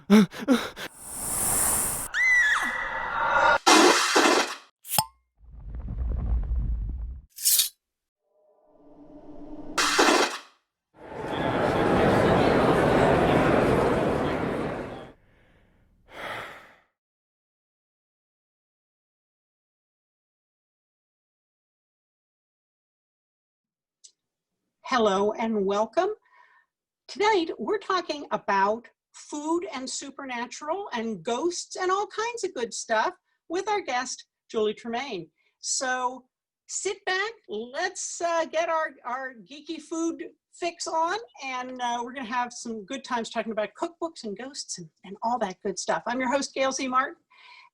Hello and welcome. Tonight we're talking about food and supernatural and ghosts and all kinds of good stuff with our guest, Julie Tremaine. So sit back, let's get our geeky food fix on, and we're going to have some good times talking about cookbooks and ghosts and all that good stuff. I'm your host, Gail Z,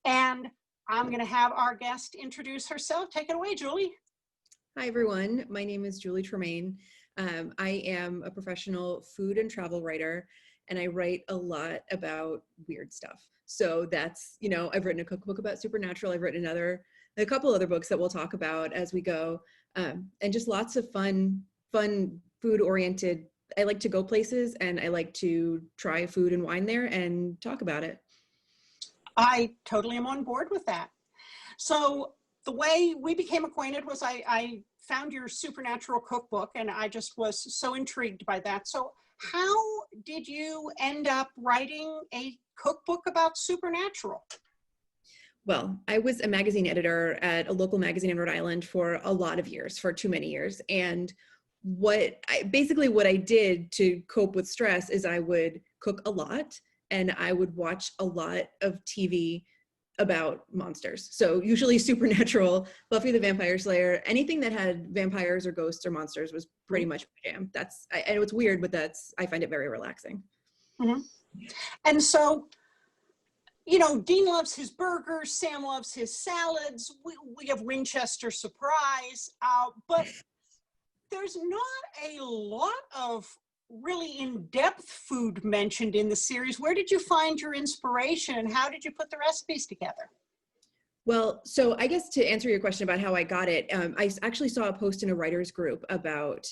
and I'm going to have our guest introduce herself. Take it away, Julie. Hi, everyone. My name is Julie Tremaine. I am a professional food and travel writer, and I write a lot about weird stuff. So that's, I've written a cookbook about Supernatural. I've written a couple other books that we'll talk about as we go, and just lots of fun food-oriented. I like to go places, and I like to try food and wine there and talk about it. I totally am on board with that. So the way we became acquainted was I found your Supernatural Cookbook, and I just was so intrigued by that. So how did you end up writing a cookbook about Supernatural? Well, I was a magazine editor at a local magazine in Rhode Island for a lot of years, for too many years. And what I did to cope with stress is I would cook a lot, and I would watch a lot of TV about monsters. So usually Supernatural, Buffy the Vampire Slayer, anything that had vampires or ghosts or monsters was pretty much my jam. I know it's weird, but I find it very relaxing. Mm-hmm. And so, Dean loves his burgers, Sam loves his salads, we have Winchester surprise, but there's not a lot of really in-depth food mentioned in the series. Where did you find your inspiration, and how did you put the recipes together? Well, so I guess to answer your question about how I got it, I actually saw a post in a writer's group about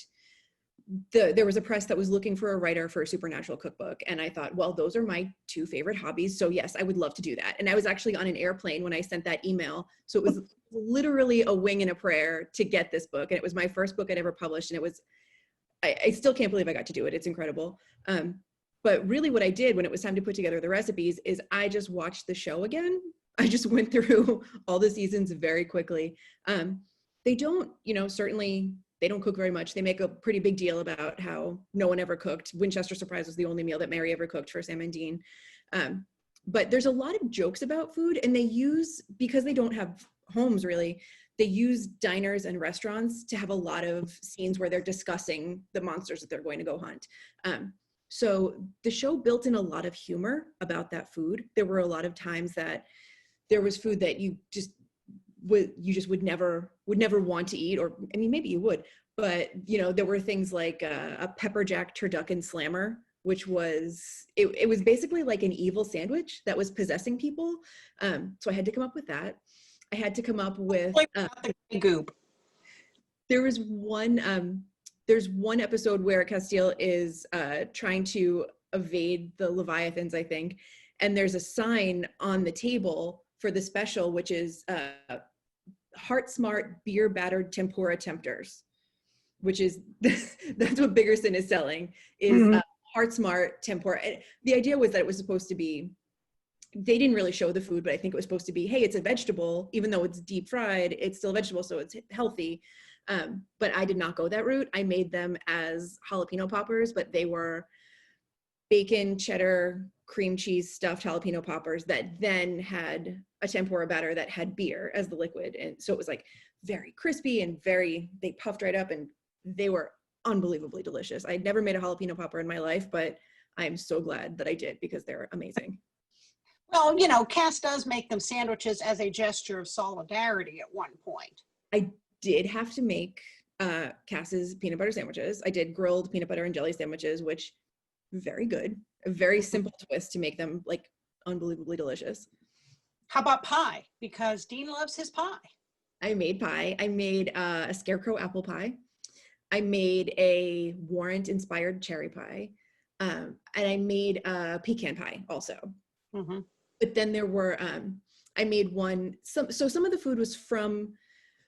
there was a press that was looking for a writer for a Supernatural cookbook. And I thought, well, those are my two favorite hobbies. So yes, I would love to do that. And I was actually on an airplane when I sent that email. So it was literally a wing and a prayer to get this book. And it was my first book I'd ever published. And it was, I still can't believe I got to do it. It's incredible. But really what I did when it was time to put together the recipes is I just watched the show again. I just went through all the seasons very quickly. They don't, certainly they don't cook very much. They make a pretty big deal about how no one ever cooked. Winchester surprise was the only meal that Mary ever cooked for Sam and Dean. But there's a lot of jokes about food, and because they don't have homes really, they use diners and restaurants to have a lot of scenes where they're discussing the monsters that they're going to go hunt. So the show built in a lot of humor about that food. There were a lot of times that there was food that you just would never want to eat, or I mean, maybe you would, but there were things like a pepper jack turducken slammer, which was, it was basically like an evil sandwich that was possessing people. So I had to come up with that. I had to come up with the goop. There's one episode where Castile is trying to evade the Leviathans, I think, and there's a sign on the table for the special, which is Heart Smart Beer Battered Tempura Tempters, which is that's what Biggerson is selling, is Heart Smart Tempura. And the idea was that it was supposed to be, they didn't really show the food, but I think it was supposed to be, hey, it's a vegetable, even though it's deep fried, it's still a vegetable, so it's healthy. But I did not go that route. I made them as jalapeno poppers, but they were bacon, cheddar, cream cheese stuffed jalapeno poppers that then had a tempura batter that had beer as the liquid. And so it was like very crispy and they puffed right up, and they were unbelievably delicious. I'd never made a jalapeno popper in my life, but I'm so glad that I did because they're amazing. Well, Cass does make them sandwiches as a gesture of solidarity at one point. I did have to make Cass's peanut butter sandwiches. I did grilled peanut butter and jelly sandwiches, which very good. A very simple twist to make them like unbelievably delicious. How about pie? Because Dean loves his pie. I made pie. I made a scarecrow apple pie. I made a Warrant inspired cherry pie. And I made a pecan pie also. Mm-hmm. But then there were, I made one, so some of the food was from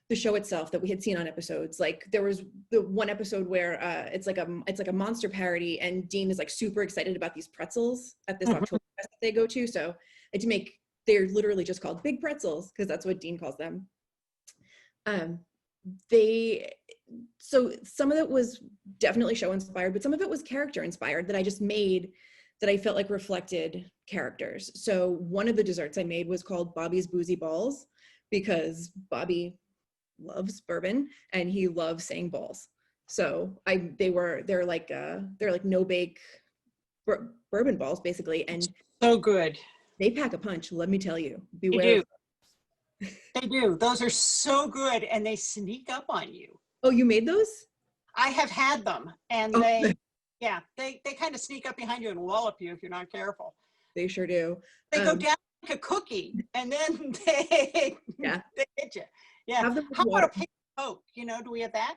the show itself that we had seen on episodes. Like there was the one episode where it's like a monster parody, and Dean is like super excited about these pretzels at this Mm-hmm. Oktoberfest that they go to. So I had to make, they're literally just called big pretzels because that's what Dean calls them. So some of it was definitely show inspired, but some of it was character inspired that I just made that I felt like reflected characters. So one of the desserts I made was called Bobby's Boozy Balls, because Bobby loves bourbon and he loves saying balls. So they're like no bake bourbon balls basically, and So good. they pack a punch. Let me tell you, They beware. do. They do. Those are so good, and they sneak up on you. Oh, you made those? I have had them, and Oh. they kind of sneak up behind you and wallop you if you're not careful. They sure do. They go down like a cookie, and then they hit you. Yeah. Have them with How water. about a pig poke? Do we have that?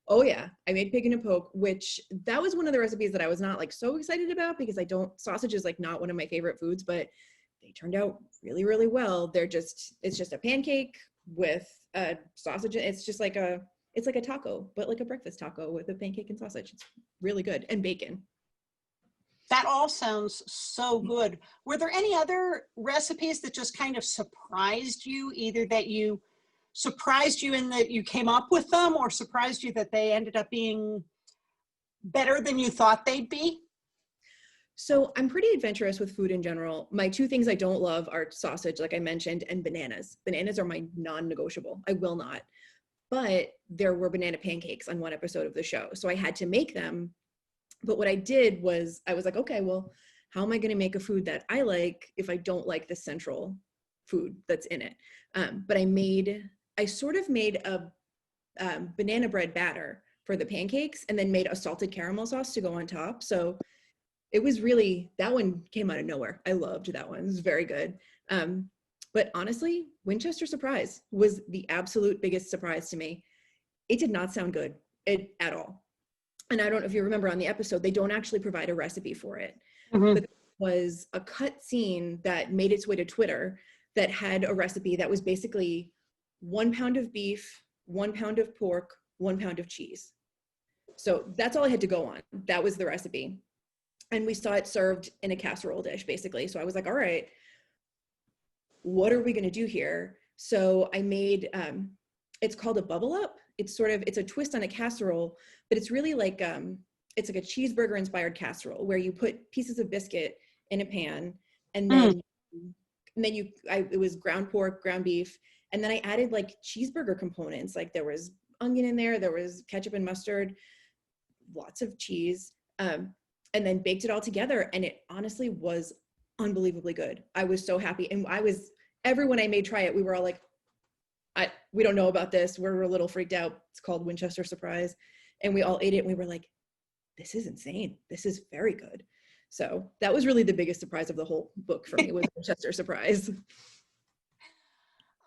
Oh yeah, I made pig in a poke, which that was one of the recipes that I was not like so excited about because sausage is like not one of my favorite foods, but they turned out really, really well. It's just a pancake with a sausage. It's like a taco, but like a breakfast taco with a pancake and sausage. It's really good, and bacon. That all sounds so good. Were there any other recipes that just kind of surprised you, either that you surprised you in that you came up with them, or surprised you that they ended up being better than you thought they'd be? So I'm pretty adventurous with food in general. My two things I don't love are sausage, like I mentioned, and bananas. Bananas are my non-negotiable. I will not. But there were banana pancakes on one episode of the show, so I had to make them. But what I did was I was like, okay, well, how am I going to make a food that I like if I don't like the central food that's in it? But I sort of made a banana bread batter for the pancakes, and then made a salted caramel sauce to go on top. So it was really, that one came out of nowhere. I loved that one. It was very good. But honestly, Winchester Surprise was the absolute biggest surprise to me. It did not sound good at all. And I don't know if you remember on the episode, they don't actually provide a recipe for it. Mm-hmm. But there was a cut scene that made its way to Twitter that had a recipe that was basically 1 pound of beef, 1 pound of pork, 1 pound of cheese. So that's all I had to go on. That was the recipe. And we saw it served in a casserole dish, basically. So I was like, all right, what are we going to do here? So I made, it's called a bubble up. It's a twist on a casserole, but it's really like, it's like a cheeseburger inspired casserole where you put pieces of biscuit in a pan, and then, it was ground pork, ground beef. And then I added like cheeseburger components. Like there was onion in there was ketchup and mustard, lots of cheese. And then baked it all together, and it honestly was unbelievably good. I was so happy, and everyone I made try it, we were all like, we don't know about this. We're a little freaked out. It's called Winchester Surprise. And we all ate it, and we were like, this is insane. This is very good. So that was really the biggest surprise of the whole book for me, was Winchester Surprise.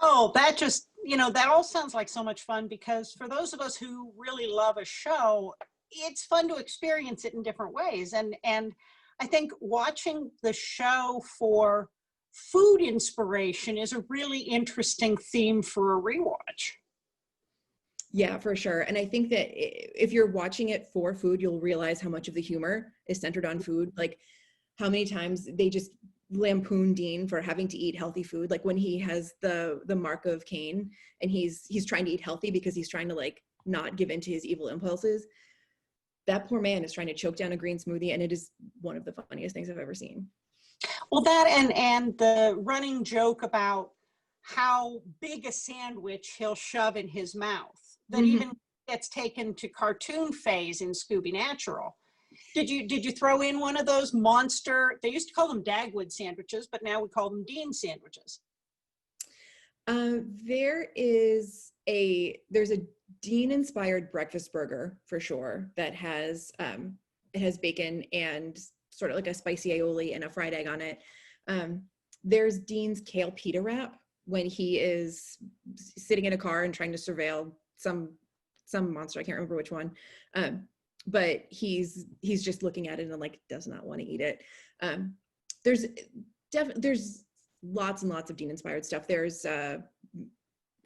Oh, that all sounds like so much fun, because for those of us who really love a show, it's fun to experience it in different ways. And I think watching the show for food inspiration is a really interesting theme for a rewatch. Yeah, for sure. And I think that if you're watching it for food, you'll realize how much of the humor is centered on food. Like how many times they just lampoon Dean for having to eat healthy food. Like when he has the mark of Cain, and he's trying to eat healthy because he's trying to like not give in to his evil impulses. That poor man is trying to choke down a green smoothie, and it is one of the funniest things I've ever seen. Well, that and the running joke about how big a sandwich he'll shove in his mouth, that even gets taken to cartoon phase in Scooby Natural. Did you throw in one of those monster, they used to call them Dagwood sandwiches, but now we call them Dean sandwiches? There's a Dean inspired breakfast burger for sure that has it has bacon and sort of like a spicy aioli and a fried egg on it. There's Dean's kale pita wrap when he is sitting in a car and trying to surveil some monster, I can't remember which one. but he's just looking at it and like does not want to eat it. There's lots and lots of Dean inspired stuff. There's an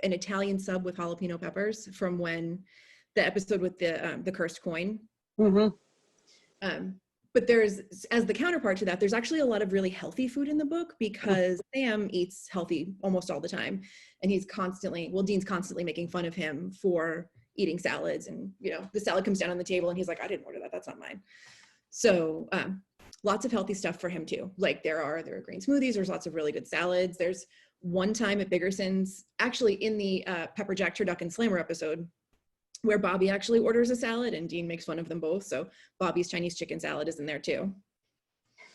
Italian sub with jalapeno peppers from when the episode with the cursed coin. But there's, as the counterpart to that, there's actually a lot of really healthy food in the book, because Sam eats healthy almost all the time. And Dean's constantly making fun of him for eating salads. And, the salad comes down on the table and he's like, I didn't order that. That's not mine. So lots of healthy stuff for him too. Like there are green smoothies. There's lots of really good salads. There's one time at Biggerson's, actually in the Pepper Jack Turducken and Slammer episode, where Bobby actually orders a salad and Dean makes fun of them both. So Bobby's Chinese chicken salad is in there too.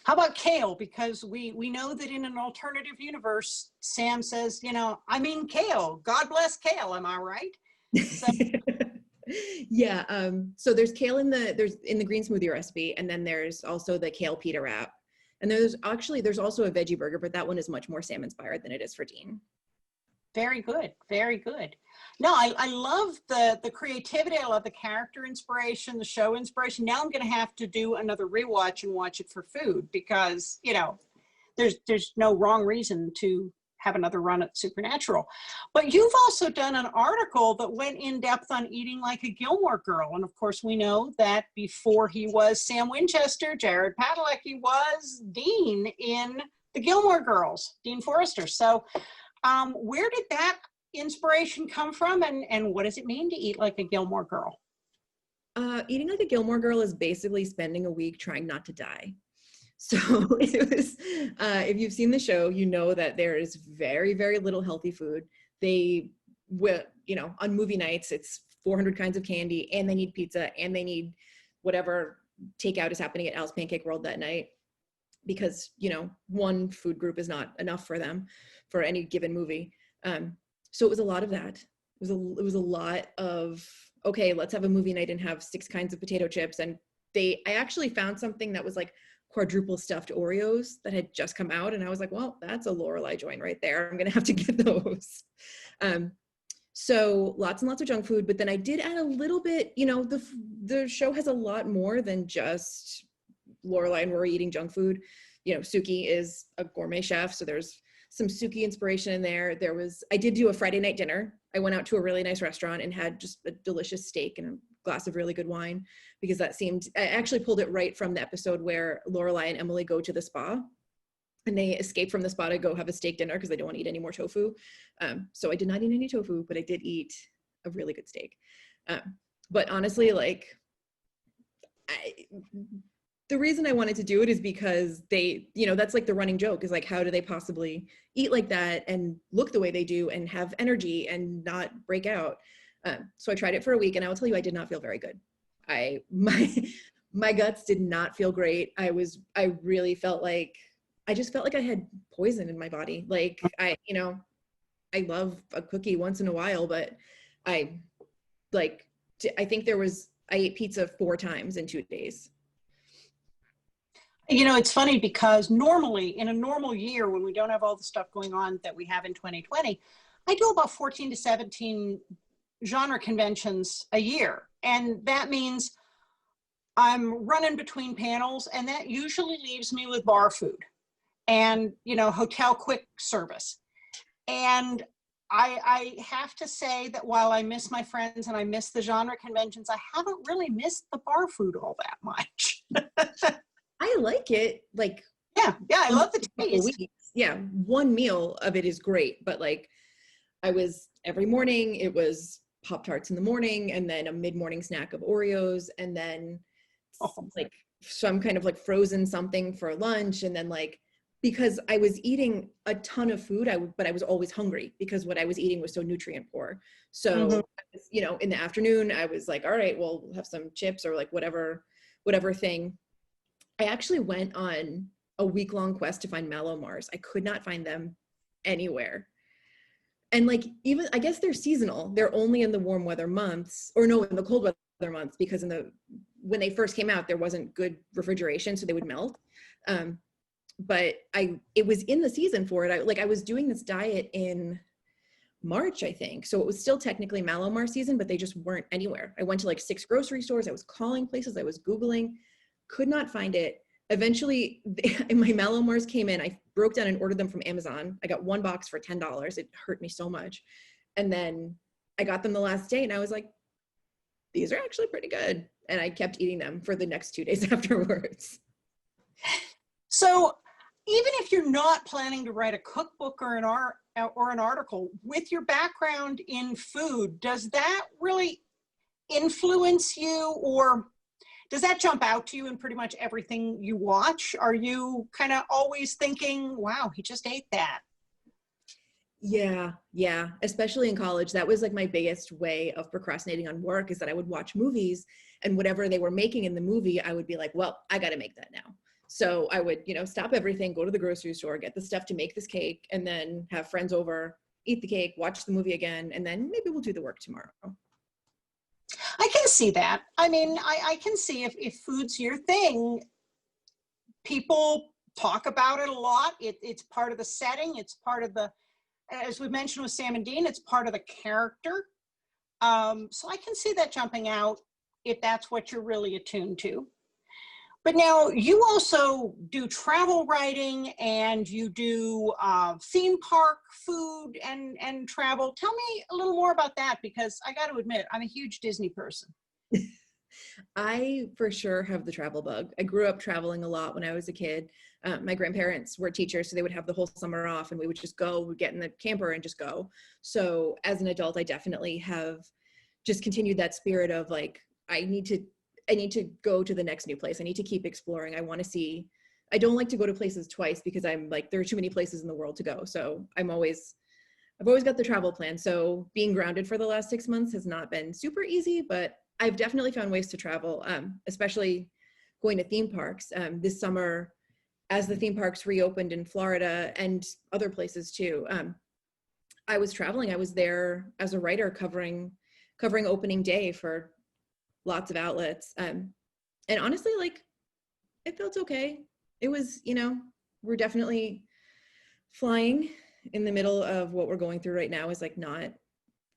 How about kale? Because we know that in an alternative universe, Sam says, I mean kale. God bless kale. Am I right? So. Yeah. So there's kale in the green smoothie recipe, and then there's also the kale pita wrap. And there's also a veggie burger, but that one is much more Sam inspired than it is for Dean. Very good. Very good. No, I love the creativity. I love the character inspiration, the show inspiration. Now I'm going to have to do another rewatch and watch it for food, because, there's no wrong reason to have another run at Supernatural. But you've also done an article that went in depth on eating like a Gilmore Girl. And of course, we know that before he was Sam Winchester, Jared Padalecki was Dean in the Gilmore Girls, Dean Forrester. So where did that inspiration come from, and what does it mean to eat like a Gilmore Girl? Eating like a Gilmore Girl is basically spending a week trying not to die. So it was, if you've seen the show, you know that there is very, very little healthy food. They will, on movie nights, it's 400 kinds of candy, and they need pizza, and they need whatever takeout is happening at Al's Pancake World that night, because, one food group is not enough for them for any given movie. So it was a lot of that. It was a lot of, okay, let's have a movie night and have 6 kinds of potato chips. And I actually found something that was like quadruple stuffed Oreos that had just come out. And I was like, well, that's a Lorelei joint right there. I'm going to have to get those. So lots and lots of junk food, but then I did add a little bit, the show has a lot more than just Lorelei and Rory eating junk food. Suki is a gourmet chef, so there's some Suki inspiration in there. I did do a Friday night dinner. I went out to a really nice restaurant and had just a delicious steak and a glass of really good wine, because I actually pulled it right from the episode where Lorelei and Emily go to the spa, and they escape from the spa to go have a steak dinner because they don't want to eat any more tofu. So I did not eat any tofu, but I did eat a really good steak. But honestly, the reason I wanted to do it is because that's like the running joke, is like, how do they possibly eat like that and look the way they do and have energy and not break out? So I tried it for a week, and I will tell you, I did not feel very good. My guts did not feel great. I really felt like, I just felt like I had poison in my body. Like I love a cookie once in a while, but I think I ate pizza 4 times in 2 days. It's funny because normally in a normal year, when we don't have all the stuff going on that we have in 2020, I do about 14 to 17 genre conventions a year. And that means I'm running between panels, and that usually leaves me with bar food and, hotel quick service. And I have to say that while I miss my friends and I miss the genre conventions, I haven't really missed the bar food all that much. I like it. Yeah, I love the taste. Yeah, one meal of it is great, but every morning it was Pop-Tarts in the morning, and then a mid-morning snack of Oreos, and then some kind of frozen something for lunch, and then because I was eating a ton of food, but I was always hungry because what I was eating was so nutrient poor. So, in the afternoon, I was like, all right, well, we'll have some chips or whatever thing. I actually went on a week-long quest to find Mallow Mars. I could not find them anywhere. And even, I guess they're seasonal. They're only in the warm weather months, in the cold weather months, because when they first came out, there wasn't good refrigeration, so they would melt. But it was in the season for it. I was doing this diet in March, I think. So it was still technically Mallomar season, but they just weren't anywhere. I went to like 6 grocery stores. I was calling places. I was Googling, could not find it. Eventually, my Mallomars came in. I broke down and ordered them from Amazon. I got 1 box for $10. It hurt me so much. And then I got them the last day and I was like, these are actually pretty good. And I kept eating them for the next 2 days afterwards. So even if you're not planning to write a cookbook or an article, with your background in food, does that really influence you, or does that jump out to you in pretty much everything you watch? Are you kind of always thinking, wow, he just ate that? Yeah. Especially in college, that was like my biggest way of procrastinating on work, is that I would watch movies and whatever they were making in the movie, I would be like, well, I got to make that now. So I would, stop everything, go to the grocery store, get the stuff to make this cake, and then have friends over, eat the cake, watch the movie again, and then maybe we'll do the work tomorrow. I can see that. I mean, I can see if food's your thing, people talk about it a lot. It's part of the setting. It's part of the, as we mentioned with Sam and Dean, it's part of the character. So I can see that jumping out if that's what you're really attuned to. But now you also do travel writing and you do theme park food and travel. Tell me a little more about that, because I got to admit, I'm a huge Disney person. I for sure have the travel bug. I grew up traveling a lot when I was a kid. My grandparents were teachers, so they would have the whole summer off and we would just go, we'd get in the camper and just go. So as an adult, I definitely have just continued that spirit of like, I need to go to the next new place. I need to keep exploring. I want to see, I don't like to go to places twice because I'm like, there are too many places in the world to go. So I've always got the travel plan. So being grounded for the last 6 months has not been super easy, but I've definitely found ways to travel, especially going to theme parks. This summer, as the theme parks reopened in Florida and other places too, I was traveling. I was there as a writer covering opening day for lots of outlets. And honestly, like, it felt okay. It was, we're definitely flying in the middle of what we're going through right now is like not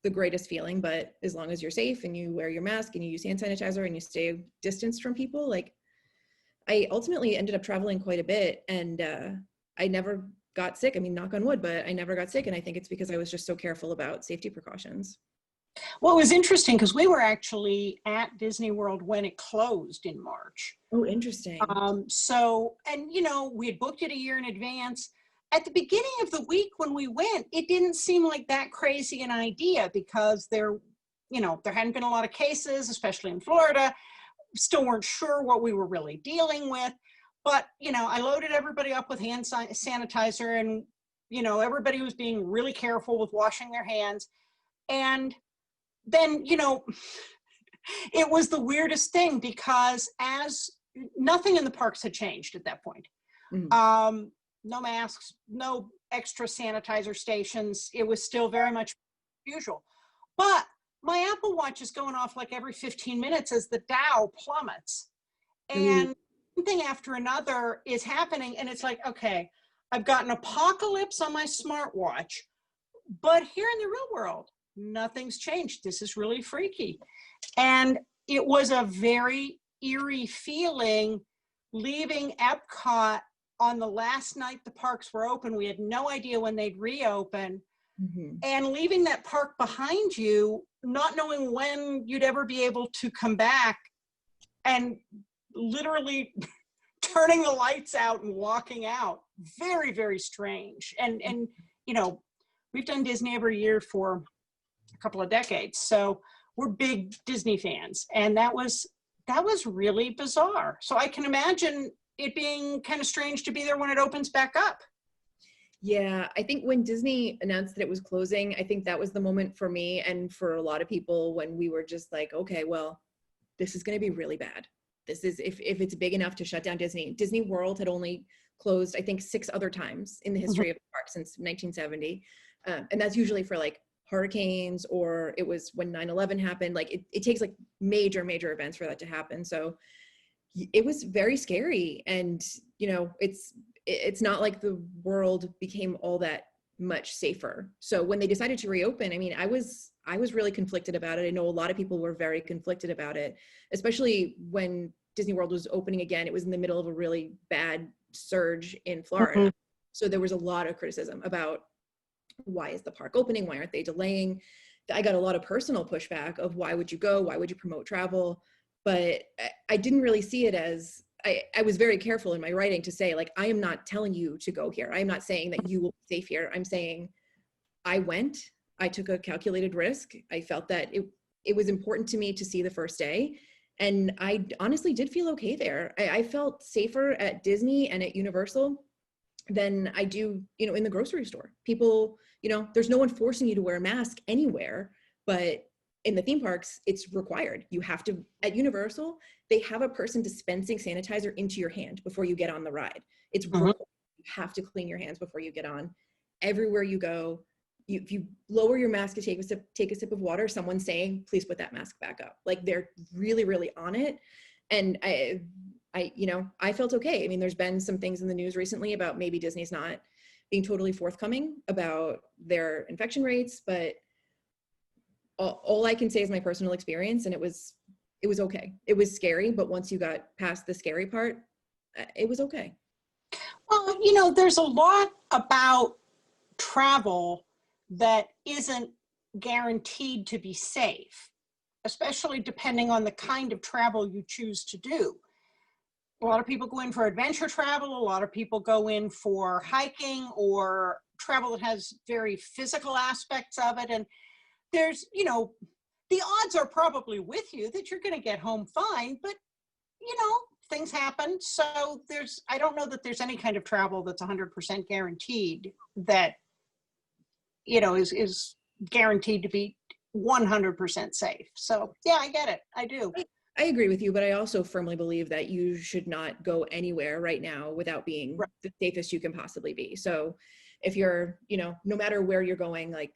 the greatest feeling, but as long as you're safe and you wear your mask and you use hand sanitizer and you stay distanced from people, like I ultimately ended up traveling quite a bit and I never got sick. I mean, knock on wood, but I never got sick. And I think it's because I was just so careful about safety precautions. Well, it was interesting because we were actually at Disney World when it closed in March. Oh, interesting. So, and we had booked it a year in advance. At the beginning of the week when we went, it didn't seem like that crazy an idea because there hadn't been a lot of cases, especially in Florida. Still weren't sure what we were really dealing with. But, I loaded everybody up with hand sanitizer and, everybody was being really careful with washing their hands. And then, it was the weirdest thing because as nothing in the parks had changed at that point. Mm-hmm. No masks, no extra sanitizer stations. It was still very much usual. But my Apple Watch is going off like every 15 minutes as the Dow plummets. And one thing after another is happening. And it's like, okay, I've got an apocalypse on my smartwatch, but here in the real world, nothing's changed. This is really freaky. And it was a very eerie feeling leaving Epcot on the last night the parks were open. We had no idea when they'd reopen. Mm-hmm. And leaving that park behind you, not knowing when you'd ever be able to come back, and literally turning the lights out and walking out. Very, very strange. And we've done Disney every year for a couple of decades. So we're big Disney fans. And that was really bizarre. So I can imagine it being kind of strange to be there when it opens back up. Yeah, I think when Disney announced that it was closing, I think that was the moment for me and for a lot of people when we were just like, okay, well, this is going to be really bad. This is, if it's big enough to shut down Disney. Disney World had only closed, I think, 6 other times in the history of the park since 1970. And that's usually for like hurricanes, or it was when 9/11 happened. Like it takes like major events for that to happen. So it was very scary. And, it's not like the world became all that much safer. So when they decided to reopen, I mean, I was really conflicted about it. I know a lot of people were very conflicted about it, especially when Disney World was opening again. It was in the middle of a really bad surge in Florida. Mhm. So there was a lot of criticism about, why is the park opening? Why aren't they delaying? I got a lot of personal pushback of, why would you go? Why would you promote travel? But I didn't really see it as, I was very careful in my writing to say, like, I am not telling you to go here. I'm not saying that you will be safe here. I'm saying I went, I took a calculated risk. I felt that it was important to me to see the first day. And I honestly did feel okay there. I felt safer at Disney and at Universal than I do, in the grocery store. People, there's no one forcing you to wear a mask anywhere, but in the theme parks, it's required. You have to, at Universal, they have a person dispensing sanitizer into your hand before you get on the ride. It's required. You have to clean your hands before you get on. Everywhere you go, if you lower your mask to take a sip of water, someone's saying, please put that mask back up. Like, they're really, really on it. And I felt okay. I mean, there's been some things in the news recently about maybe Disney's not being totally forthcoming about their infection rates, but all I can say is my personal experience, and it was okay. It was scary, but once you got past the scary part, it was okay. Well, there's a lot about travel that isn't guaranteed to be safe, especially depending on the kind of travel you choose to do. A lot of people go in for adventure travel. A lot of people go in for hiking or travel that has very physical aspects of it. And there's, the odds are probably with you that you're going to get home fine, but, things happen. So I don't know that there's any kind of travel that's 100% guaranteed that, is guaranteed to be 100% safe. So yeah, I get it. I do. I agree with you, but I also firmly believe that you should not go anywhere right now without being Right. the safest you can possibly be. So if you're, no matter where you're going, like,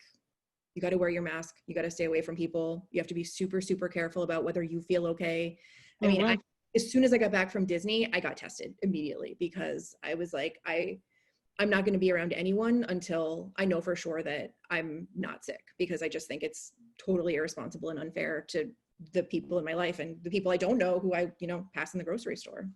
you got to wear your mask, you got to stay away from people. You have to be super, super careful about whether you feel okay. I mean, as soon as I got back from Disney, I got tested immediately, because I was like, I'm not going to be around anyone until I know for sure that I'm not sick, because I just think it's totally irresponsible and unfair to the people in my life and the people I don't know who I, pass in the grocery store.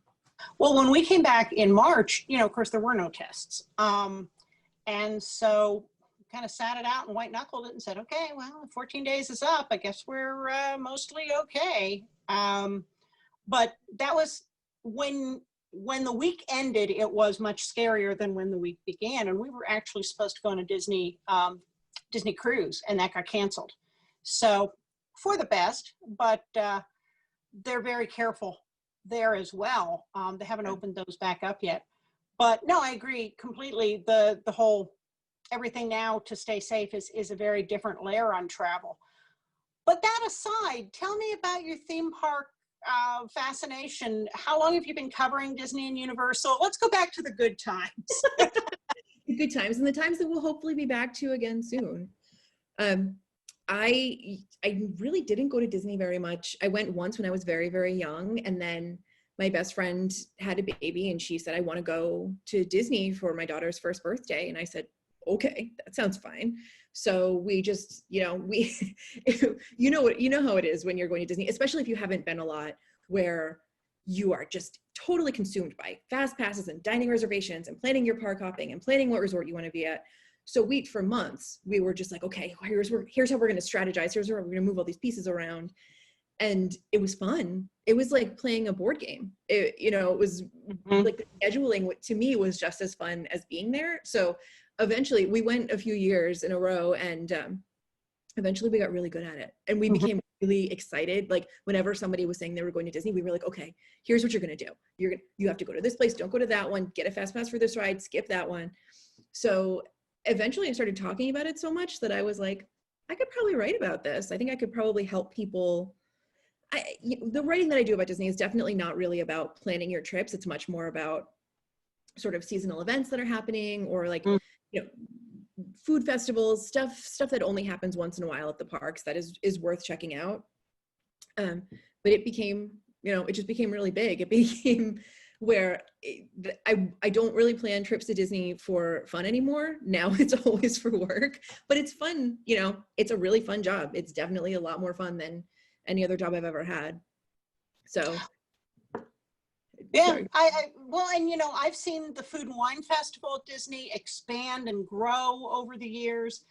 Well, when we came back in March, of course, there were no tests. And so kind of sat it out and white knuckled it and said, okay, well, 14 days is up. I guess we're mostly okay. But that was when the week ended, it was much scarier than when the week began. And we were actually supposed to go on a Disney cruise, and that got canceled. So for the best, but they're very careful there as well. They haven't opened those back up yet. But no, I agree completely. The whole everything now to stay safe is a very different layer on travel. But that aside, tell me about your theme park fascination. How long have you been covering Disney and Universal? Let's go back to the good times. The good times, and the times that we'll hopefully be back to again soon. I really didn't go to Disney very much. I went once when I was very, very young, and then my best friend had a baby and she said, I want to go to Disney for my daughter's first birthday. And I said, okay, that sounds fine. So we just, you know how it is when you're going to Disney, especially if you haven't been a lot, where you are just totally consumed by fast passes and dining reservations and planning your park hopping and planning what resort you want to be at. So for months, we were just like, okay, here's how we're going to strategize. Here's where we're going to move all these pieces around. And it was fun. It was like playing a board game. It was like the scheduling to me was just as fun as being there. So eventually we went a few years in a row, and eventually we got really good at it. And we became really excited. Like whenever somebody was saying they were going to Disney, we were like, okay, here's what you're going to do. You have to go to this place. Don't go to that one. Get a fast pass for this ride. Skip that one. So eventually I started talking about it so much that I was like, I could probably write about this. I think I could probably help people. The writing that I do about Disney is definitely not really about planning your trips. It's much more about sort of seasonal events that are happening, or like, food festivals, stuff that only happens once in a while at the parks that is worth checking out. But it became, it just became really big. It became where I don't really plan trips to Disney for fun anymore. Now it's always for work, but it's fun. You know, it's a really fun job. It's definitely a lot more fun than any other job I've ever had. So yeah, sorry. well, and you know, I've seen the Food and Wine Festival at Disney expand and grow over the years,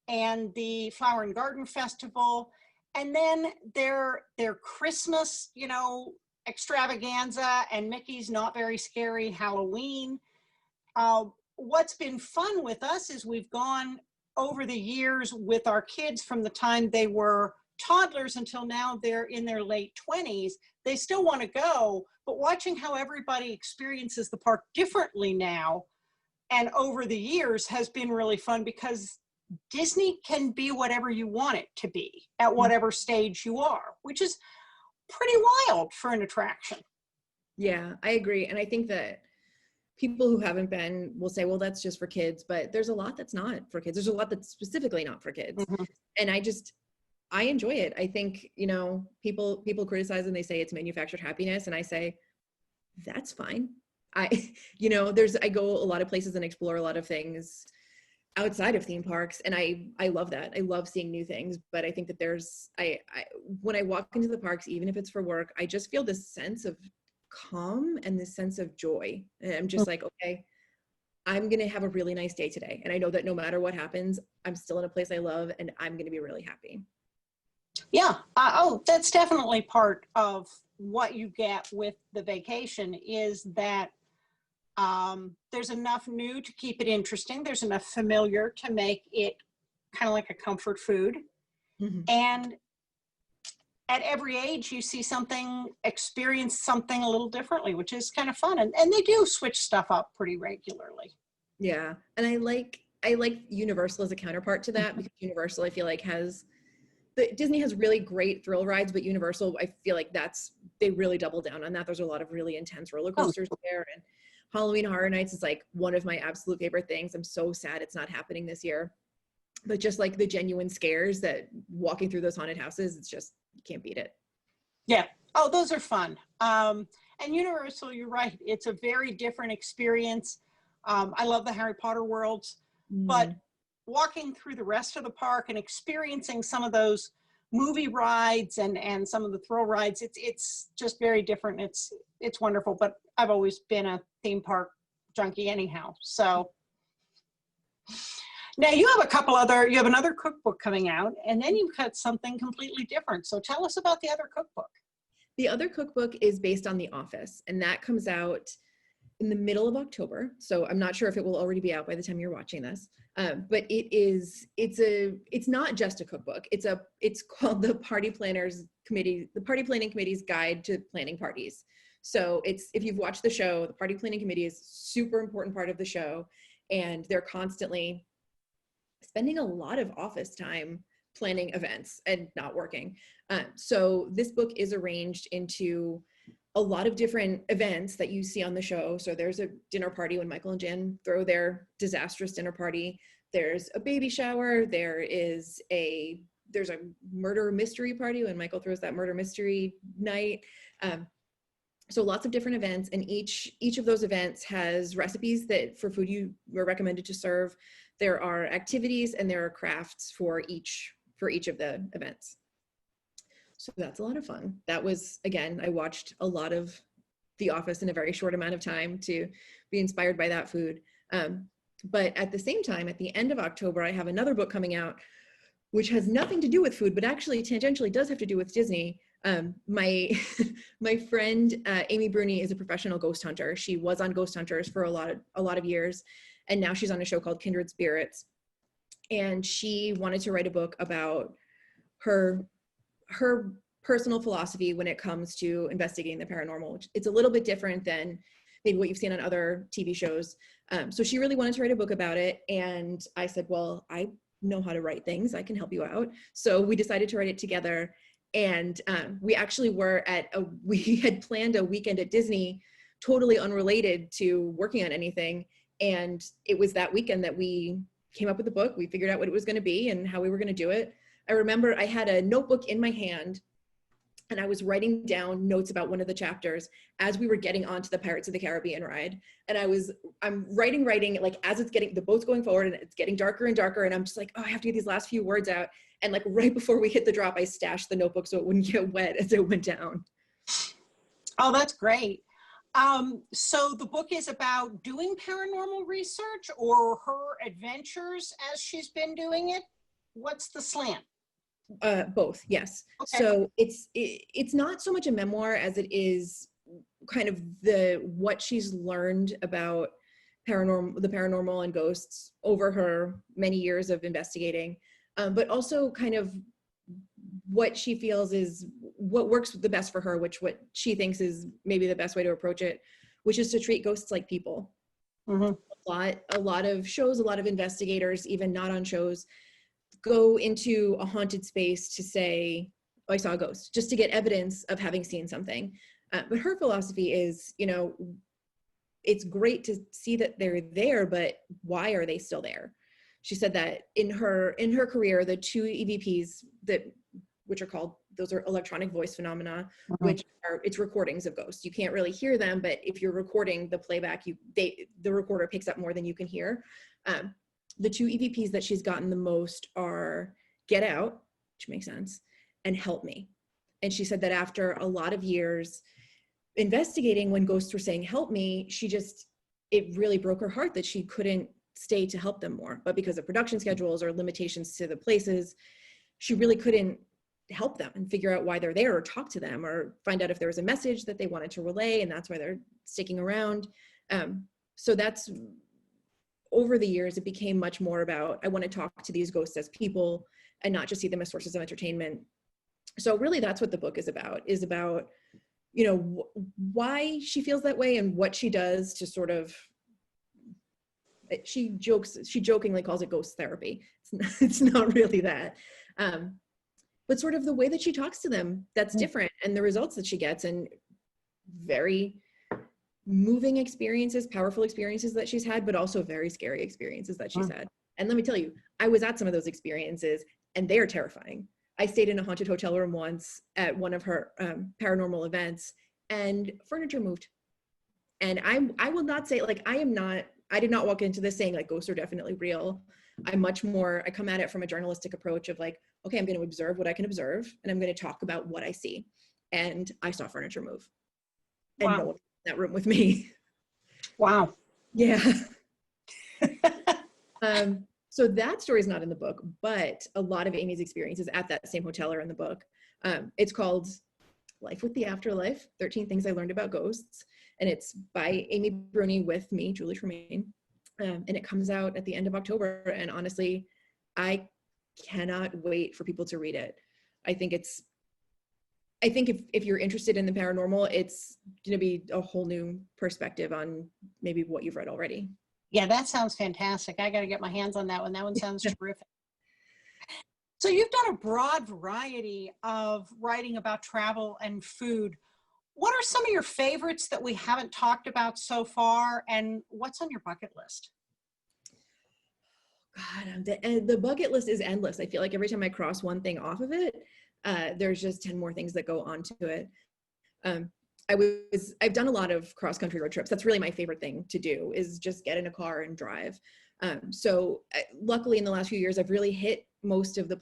and the Flower and Garden Festival, and then their Christmas, you know, extravaganza, and Mickey's Not Very Scary Halloween. What's been fun with us is we've gone over the years with our kids from the time they were toddlers until now they're in their late 20s. They still want to go, but watching how everybody experiences the park differently now and over the years has been really fun, because Disney can be whatever you want it to be at whatever stage you are, which is pretty wild for an attraction. Yeah, I agree. And I think that people who haven't been will say, well, that's just for kids, but there's a lot that's not for kids. There's a lot that's specifically not for kids. Mm-hmm. And I enjoy it. I think, you know, people criticize and they say it's manufactured happiness. And I say, that's fine. You know, I go a lot of places and explore a lot of things outside of theme parks. And I love that. I love seeing new things, but I think that when I walk into the parks, even if it's for work, I just feel this sense of calm and this sense of joy. And I'm just like, okay, I'm going to have a really nice day today. And I know that no matter what happens, I'm still in a place I love and I'm going to be really happy. Yeah. That's definitely part of what you get with the vacation, is that there's enough new to keep it interesting. There's enough familiar to make it kind of like a comfort food. Mm-hmm. And at every age, you see experience something a little differently, which is kind of fun. And they do switch stuff up pretty regularly. Yeah. And I like Universal as a counterpart to that, because Universal, I feel like Disney has really great thrill rides, but Universal, I feel like they really double down on that. There's a lot of really intense roller coasters there. And Halloween Horror Nights is like one of my absolute favorite things. I'm so sad it's not happening this year. But just like the genuine scares that walking through those haunted houses, it's just, you can't beat it. Yeah. Oh, those are fun. And Universal, you're right. It's a very different experience. I love the Harry Potter worlds, but walking through the rest of the park and experiencing some of those movie rides and some of the thrill rides, it's just very different. It's wonderful, but I've always been a theme park junkie anyhow. So now you have another cookbook coming out, and then you've got something completely different. So tell us about the other cookbook. The other cookbook is based on The Office, and that comes out in the middle of October. So I'm not sure if it will already be out by the time you're watching this. But it's not just a cookbook. It's called the Party Planning Committee's Guide to Planning Parties. So if you've watched the show, the Party Planning Committee is a super important part of the show, and they're constantly spending a lot of office time planning events and not working. So this book is arranged into a lot of different events that you see on the show. So there's a dinner party when Michael and Jan throw their disastrous dinner party. There's a baby shower. There's a murder mystery party when Michael throws that murder mystery night. So lots of different events, and each of those events has recipes for food you were recommended to serve. There are activities and there are crafts for each of the events. So that's a lot of fun. That was, again, I watched a lot of The Office in a very short amount of time to be inspired by that food. But at the same time, at the end of October, I have another book coming out, which has nothing to do with food, but actually tangentially does have to do with Disney. My friend, Amy Bruni, is a professional ghost hunter. She was on Ghost Hunters for a lot of years. And now she's on a show called Kindred Spirits. And she wanted to write a book about her personal philosophy when it comes to investigating the paranormal. It's a little bit different than maybe what you've seen on other TV shows. So she really wanted to write a book about it. And I said, well, I know how to write things. I can help you out. So we decided to write it together. And we actually we had planned a weekend at Disney, totally unrelated to working on anything. And it was that weekend that we came up with the book. We figured out what it was going to be and how we were going to do it. I remember I had a notebook in my hand And I was writing down notes about one of the chapters as we were getting onto the Pirates of the Caribbean ride. And I'm writing, like as the boat's going forward and it's getting darker and darker. And I'm just like, oh, I have to get these last few words out. And like right before we hit the drop, I stashed the notebook so it wouldn't get wet as it went down. Oh, that's great. So the book is about doing paranormal research or her adventures as she's been doing it? What's the slant? Both, yes. Okay. So it's not so much a memoir as it is kind of what she's learned about the paranormal and ghosts over her many years of investigating, but also kind of what she feels is what works the best for her, what she thinks is maybe the best way to approach it, which is to treat ghosts like people. Mm-hmm. A lot of shows, a lot of investigators, even not on shows, go into a haunted space to say, oh, I saw a ghost, just to get evidence of having seen something. But her philosophy is, it's great to see that they're there, but why are they still there? She said that in her career, the 2 EVPs which are called, those are electronic voice phenomena, which are, it's recordings of ghosts. You can't really hear them, but if you're recording the playback, the recorder picks up more than you can hear. The 2 EVPs that she's gotten the most are Get Out, which makes sense, and Help Me. And she said that after a lot of years investigating, when ghosts were saying, help me, it really broke her heart that she couldn't stay to help them more. But because of production schedules or limitations to the places, she really couldn't help them and figure out why they're there or talk to them or find out if there was a message that they wanted to relay, and that's why they're sticking around. So that's, over the years, it became much more about, I want to talk to these ghosts as people and not just see them as sources of entertainment. So really that's what the book is about, why she feels that way and what she does to sort of, she jokingly calls it ghost therapy. It's not really that. But sort of the way that she talks to them, that's different, and the results that she gets, and very moving experiences, powerful experiences that she's had, but also very scary experiences that she's had. And let me tell you, I was at some of those experiences and they are terrifying. I stayed in a haunted hotel room once at one of her paranormal events, and furniture moved. And I will not say, like, I did not walk into this saying like ghosts are definitely real. I come at it from a journalistic approach of like, okay, I'm going to observe what I can observe, and I'm going to talk about what I see. And I saw furniture move. And no one was in that room with me. Wow. Yeah. So that story is not in the book, but a lot of Amy's experiences at that same hotel are in the book. It's called Life with the Afterlife, 13 Things I Learned About Ghosts. And it's by Amy Bruni with me, Julie Tremaine. And it comes out at the end of October. And honestly, I cannot wait for people to read it. I think if you're interested in the paranormal, it's going to be a whole new perspective on maybe what you've read already. Yeah, that sounds fantastic. I got to get my hands on that one. That one sounds terrific. So you've done a broad variety of writing about travel and food. What are some of your favorites that we haven't talked about so far, and what's on your bucket list? God, the bucket list is endless. I feel like every time I cross one thing off of it, there's just 10 more things that go onto it. I've done a lot of cross-country road trips. That's really my favorite thing to do, is just get in a car and drive. Luckily in the last few years, I've really hit most of the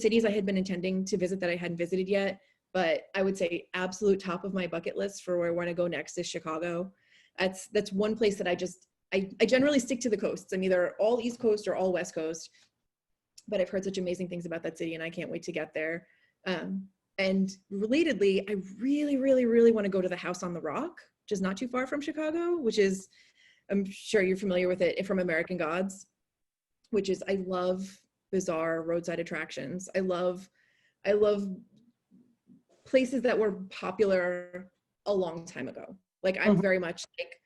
cities I had been intending to visit that I hadn't visited yet. But I would say absolute top of my bucket list for where I want to go next is Chicago. That's one place that I generally stick to the coasts. I'm either all East Coast or all West Coast, but I've heard such amazing things about that city and I can't wait to get there. And relatedly, I really, really, really want to go to the House on the Rock, which is not too far from Chicago, which is, I'm sure you're familiar with it from American Gods, which is, I love bizarre roadside attractions. I love places that were popular a long time ago. Like I'm very much like,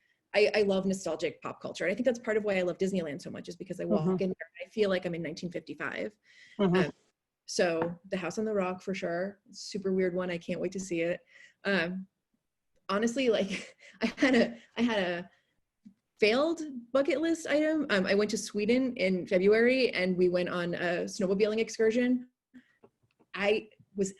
I love nostalgic pop culture. And I think that's part of why I love Disneyland so much, is because I walk in there and I feel like I'm in 1955. So the House on the Rock for sure. Super weird one. I can't wait to see it. Honestly, like I had a failed bucket list item. I went to Sweden in February and we went on a snowmobiling excursion.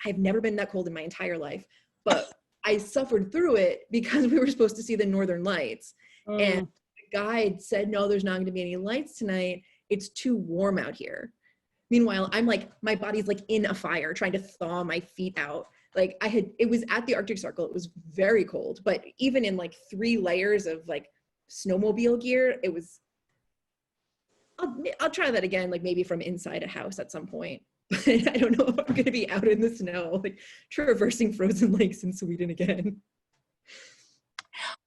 I've never been that cold in my entire life, but I suffered through it because we were supposed to see the Northern Lights. And the guide said, no, there's not going to be any lights tonight. It's too warm out here. Meanwhile, I'm like, my body's like in a fire trying to thaw my feet out. Like it was at the Arctic Circle. It was very cold, but even in like 3 layers of like snowmobile gear, it was, I'll try that again, like maybe from inside a house at some point. But I don't know if I'm going to be out in the snow, like traversing frozen lakes in Sweden again.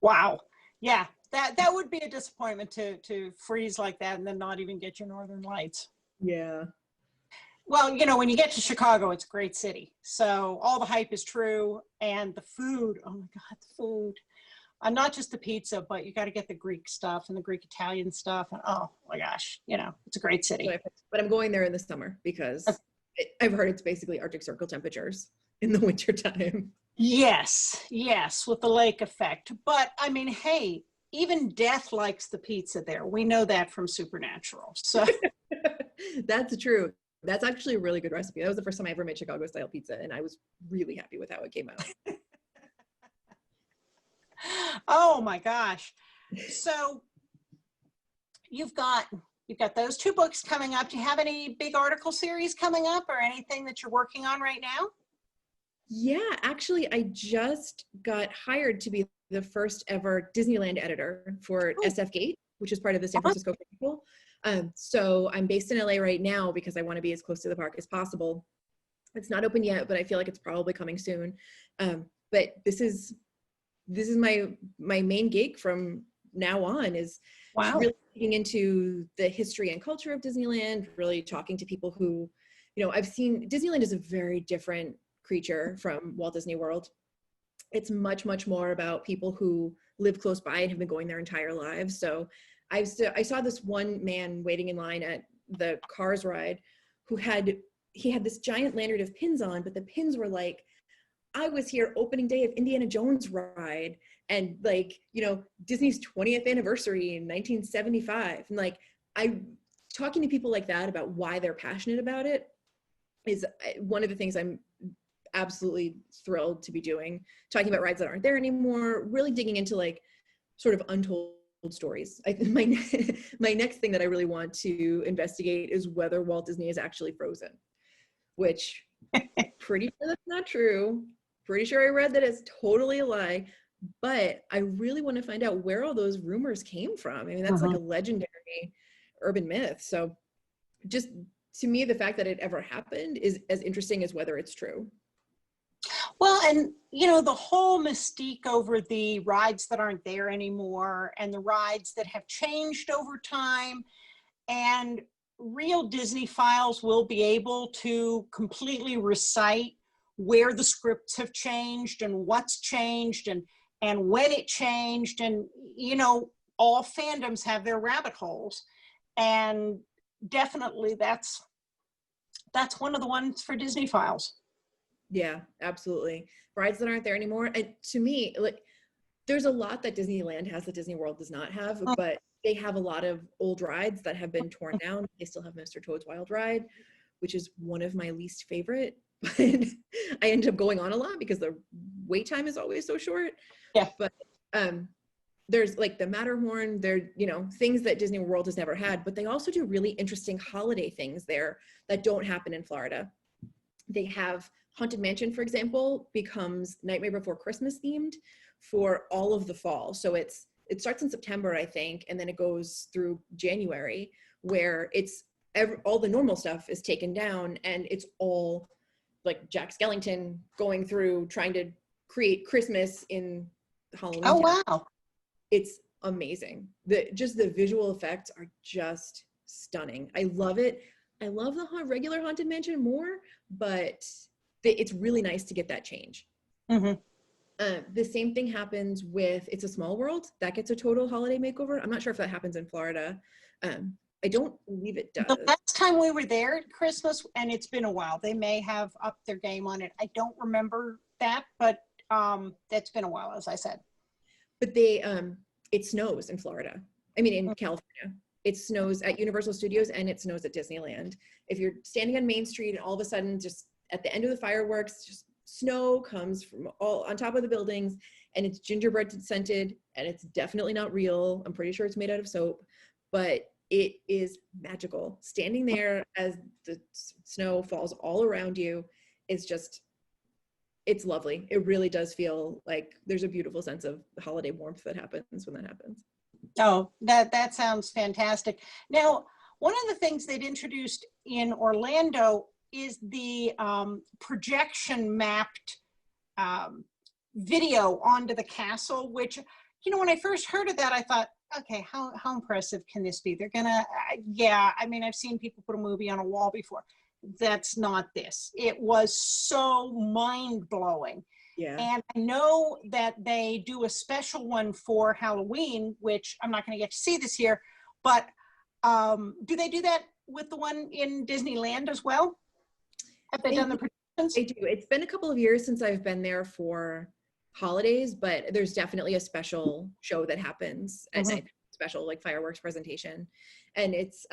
Wow. Yeah, that would be a disappointment to freeze like that and then not even get your Northern Lights. Yeah. Well, you know, when you get to Chicago, it's a great city. So all the hype is true. And the food, oh my God, the food. Not just the pizza, but you got to get the Greek stuff and the Greek Italian stuff. And oh my gosh, you know, it's a great city. But I'm going there in the summer because I've heard it's basically Arctic Circle temperatures in the winter time. Yes, yes, with the lake effect. But I mean, hey, even death likes the pizza there. We know that from Supernatural. So that's true. That's actually a really good recipe. That was the first time I ever made Chicago style pizza, and I was really happy with how it came out. Oh my gosh. So you've got those 2 books coming up. Do you have any big article series coming up or anything that you're working on right now? Yeah, actually, I just got hired to be the first ever Disneyland editor for SF Gate, which is part of the San Francisco Chronicle. So I'm based in LA right now because I want to be as close to the park as possible. It's not open yet, but I feel like it's probably coming soon. But this is my main gig from now on, is really digging into the history and culture of Disneyland, really talking to people who, you know, I've seen Disneyland is a very different creature from Walt Disney World. It's much, much more about people who live close by and have been going their entire lives. So I saw this one man waiting in line at the Cars ride who had this giant lanyard of pins on, but the pins were like, I was here opening day of Indiana Jones ride, and like, you know, Disney's 20th anniversary in 1975. And like, talking to people like that about why they're passionate about it is one of the things I'm absolutely thrilled to be doing, talking about rides that aren't there anymore, really digging into like sort of untold stories. My next thing that I really want to investigate is whether Walt Disney is actually frozen, which pretty sure that's not true. Pretty sure I read that it's totally a lie, but I really want to find out where all those rumors came from. I mean, that's like a legendary urban myth. So just to me, the fact that it ever happened is as interesting as whether it's true. Well, and you know, the whole mystique over the rides that aren't there anymore and the rides that have changed over time, and real Disney files will be able to completely recite where the scripts have changed and what's changed and when it changed. And, you know, all fandoms have their rabbit holes. And definitely that's one of the ones for Disney files. Yeah, absolutely. Rides that aren't there anymore. And to me, like, there's a lot that Disneyland has that Disney World does not have, but they have a lot of old rides that have been torn down. They still have Mr. Toad's Wild Ride, which is one of my least favorite, but I end up going on a lot because the wait time is always so short. Yeah. But there's like the Matterhorn, there, you know, things that Disney World has never had, but they also do really interesting holiday things there that don't happen in Florida. They have Haunted Mansion, for example, becomes Nightmare Before Christmas themed for all of the fall. So it starts in September, I think, and then it goes through January, where all the normal stuff is taken down, and it's all like Jack Skellington going through trying to create Christmas in Halloween. Oh, wow. It's amazing. Just the visual effects are just stunning. I love it. I love the regular Haunted Mansion more, but it's really nice to get that change. The same thing happens with It's a Small World. That gets a total holiday makeover. I'm not sure if that happens in Florida. I don't believe it does. The last time we were there at Christmas, and it's been a while, they may have upped their game on it. I don't remember that, but that's been a while, as I said. But it snows in Florida. I mean, in California. It snows at Universal Studios and it snows at Disneyland. If you're standing on Main Street and all of a sudden just at the end of the fireworks, just snow comes from all on top of the buildings, and it's gingerbread scented, and it's definitely not real. I'm pretty sure it's made out of soap, but it is magical. Standing there as the snow falls all around you is just, it's lovely. It really does feel like there's a beautiful sense of holiday warmth that happens when that happens. Oh, that sounds fantastic. Now, one of the things they'd introduced in Orlando is the projection mapped video onto the castle, which, you know, when I first heard of that, I thought, okay, how impressive can this be? They're gonna, yeah, I mean, I've seen people put a movie on a wall before. That's not this. It was so mind-blowing. Yeah. And I know that they do a special one for Halloween, which I'm not going to get to see this year, but do they do that with the one in Disneyland as well? Have they done the projections? They do. It's been a couple of years since I've been there for holidays, but there's definitely a special show that happens at night, special like fireworks presentation. And it's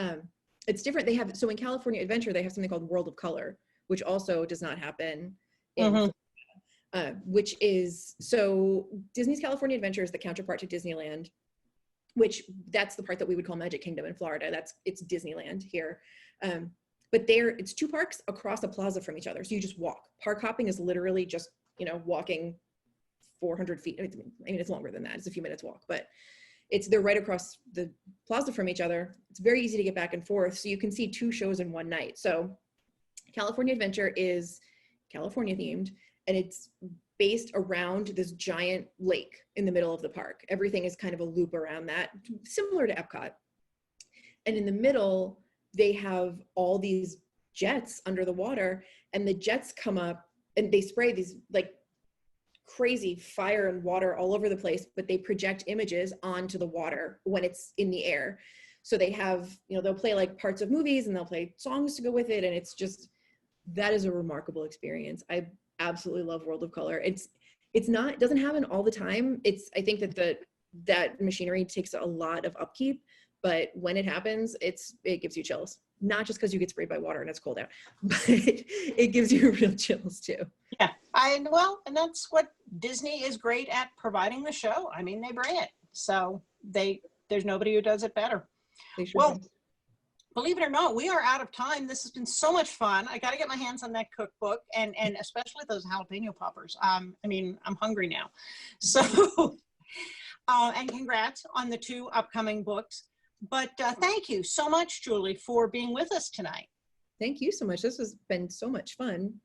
different. They have, so in California Adventure, they have something called World of Color, which also does not happen in which is, so Disney's California Adventure is the counterpart to Disneyland, which that's the part that we would call Magic Kingdom in Florida. It's Disneyland here. But there, it's two parks across a plaza from each other. So you just walk. Park hopping is literally just, you know, walking 400 feet. I mean, it's longer than that. It's a few minutes walk, but they're right across the plaza from each other. It's very easy to get back and forth. So you can see two shows in one night. So California Adventure is California themed, and it's based around this giant lake in the middle of the park. Everything is kind of a loop around that, similar to Epcot. And in the middle, they have all these jets under the water, and the jets come up and they spray these like crazy fire and water all over the place, but they project images onto the water when it's in the air. So they have, you know, they'll play like parts of movies and they'll play songs to go with it. And it's just, that is a remarkable experience. I absolutely love World of Color. It doesn't happen all the time. I think that machinery takes a lot of upkeep, but when it happens, it gives you chills. Not just because you get sprayed by water and it's cold out, but it gives you real chills too. Yeah, and that's what Disney is great at, providing the show. I mean, they bring it. So there's nobody who does it better. They sure Well, do. believe it or not, we are out of time. This has been so much fun. I got to get my hands on that cookbook, and especially those jalapeno poppers. I mean, I'm hungry now. So, and congrats on the 2 upcoming books. But thank you so much, Julie, for being with us tonight. Thank you so much. This has been so much fun.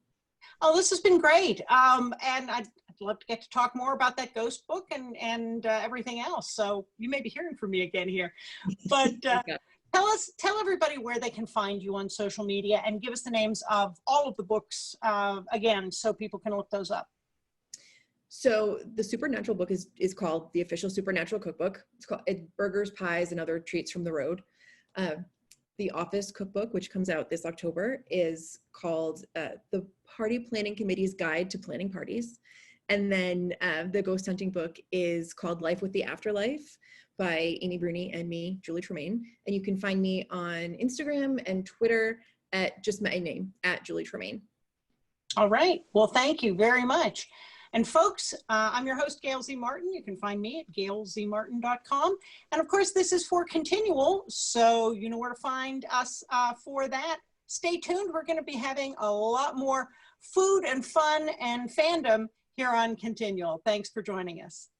Oh, this has been great. And I'd love to get to talk more about that ghost book and everything else. So you may be hearing from me again here. But tell everybody where they can find you on social media, and give us the names of all of the books again, so people can look those up. So the Supernatural book is called the Official Supernatural Cookbook. It's called Burgers, Pies, and Other Treats from the Road. The Office Cookbook, which comes out this October, is called the Party Planning Committee's Guide to Planning Parties. And then the Ghost Hunting book is called Life with the Afterlife by Amy Bruni and me, Julie Tremaine. And you can find me on Instagram and Twitter at just my name, at Julie Tremaine. All right. Well, thank you very much. And folks, I'm your host, Gail Z. Martin. You can find me at gailzmartin.com. And of course, this is for Continual, so you know where to find us for that. Stay tuned. We're going to be having a lot more food and fun and fandom here on Continual. Thanks for joining us.